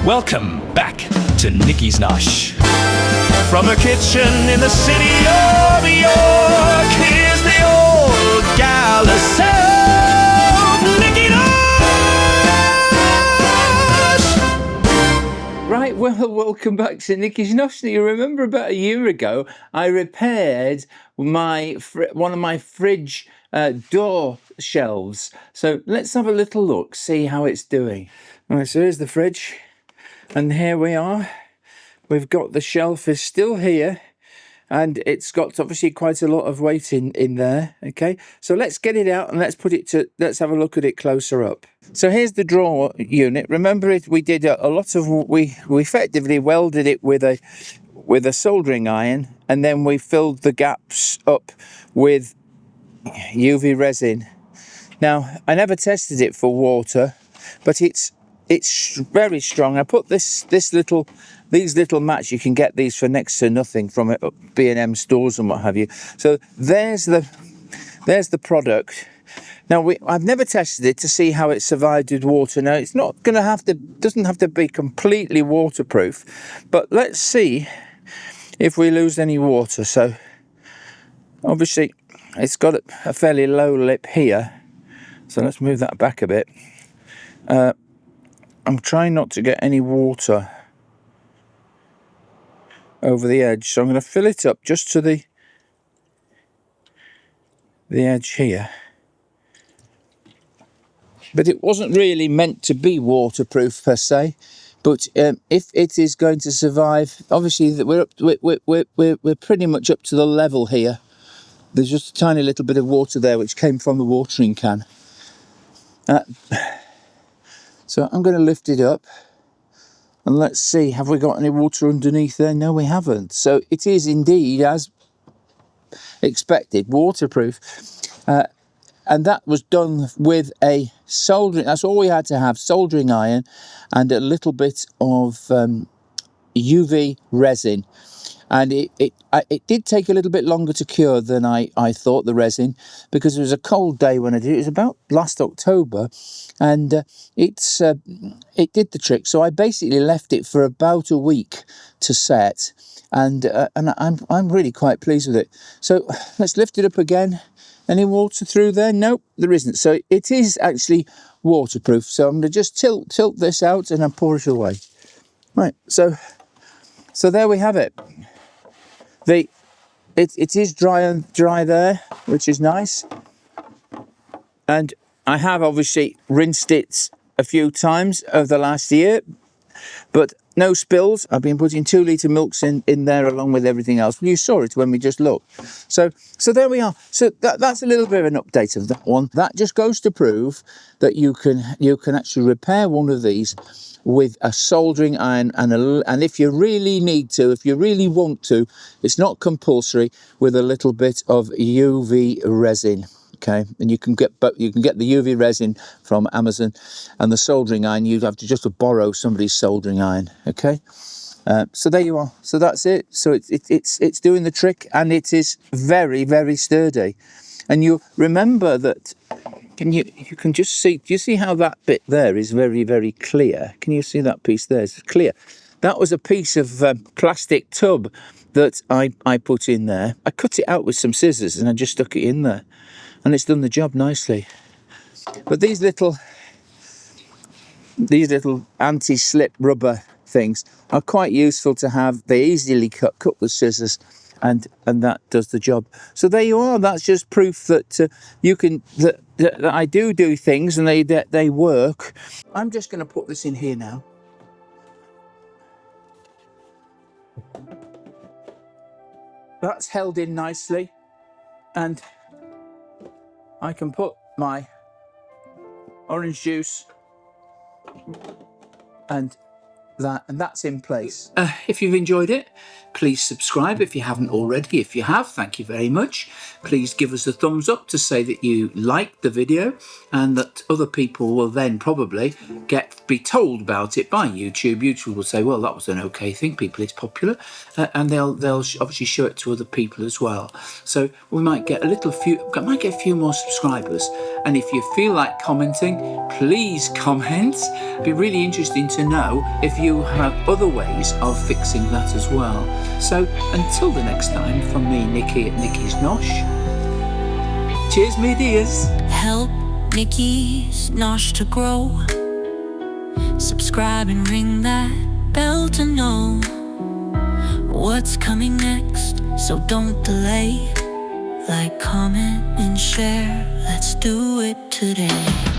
Welcome back to Nikki's Nosh. From a kitchen in the city of York, here's the old gal herself, Nikki Nosh! Right, well, welcome back to Nikki's Nosh. You remember about a year ago, I repaired one of my fridge door shelves. So let's have a little look, see how it's doing. All right, so here's the fridge. And here we are. We've got the shelf is still here, and it's got obviously quite a lot of weight in there. Okay, so let's get it out and let's have a look at it closer up. So here's the drawer unit. Remember we did a lot of we effectively welded it with a soldering iron, and then we filled the gaps up with UV resin. Now I never tested it for water, but it's very strong. I put these little mats. You can get these for next to nothing from B&M stores and what have you. So there's the product. Now I've never tested it to see how it survived with water. Now it's not going to doesn't have to be completely waterproof, but let's see if we lose any water. So obviously it's got a fairly low lip here. So let's move that back a bit. I'm trying not to get any water over the edge, so I'm going to fill it up just to the edge here. But it wasn't really meant to be waterproof per se. But if it is going to survive, obviously we're pretty much up to the level here. There's just a tiny little bit of water there which came from the watering can. So I'm going to lift it up. And let's see, have we got any water underneath there? No, we haven't. So it is indeed, as expected, waterproof. And that was done with a soldering, that's all we had to have, soldering iron and a little bit of UV resin. And it did take a little bit longer to cure than I thought, the resin, because it was a cold day when I did it. It was about last October, and it did the trick. So I basically left it for about a week to set, and I'm really quite pleased with it. So let's lift it up again. Any water through there? Nope, there isn't. So it is actually waterproof. So I'm going to just tilt this out and then pour it away. Right. So there we have it. It is dry there, which is nice, and I have obviously rinsed it a few times over the last year, but no spills. I've been putting 2 litre milks in there along with everything else. You saw it when we just looked. So there we are. So that's a little bit of an update of that one. That just goes to prove that you can actually repair one of these with a soldering iron and if you really need to, if you really want to, it's not compulsory, with a little bit of UV resin. Okay, and you can get the UV resin from Amazon, and the soldering iron you'd have to just borrow somebody's soldering iron. Okay, so there you are. So that's it. So it's doing the trick, and it is very, very sturdy. And you remember that. You can just see. Do you see how that bit there is very, very clear? Can you see that piece there? It's clear. That was a piece of plastic tub that I put in there. I cut it out with some scissors and I just stuck it in there, and it's done the job nicely. But these little anti-slip rubber things are quite useful to have. They easily cut with scissors, and that does the job. So there you are. That's just proof that you can that I do things and they work. I'm just going to put this in here now. That's held in nicely, and I can put my orange juice and that's in place. If you've enjoyed it, please subscribe if you haven't already. If you have, thank you very much. Please give us a thumbs up to say that you liked the video, and that other people will then probably be told about it by YouTube. YouTube will say, well, that was an okay thing, people, it's popular, and they'll obviously show it to other people as well. So we might get a few more subscribers. And if you feel like commenting, please comment. It'd be really interesting to know if you have other ways of fixing that as well. So until the next time, from me, Nikki at Nikki's Nosh, cheers me dears. Help Nikki's Nosh to grow. Subscribe and ring that bell to know what's coming next, so don't delay. Like, comment and share, let's do it today.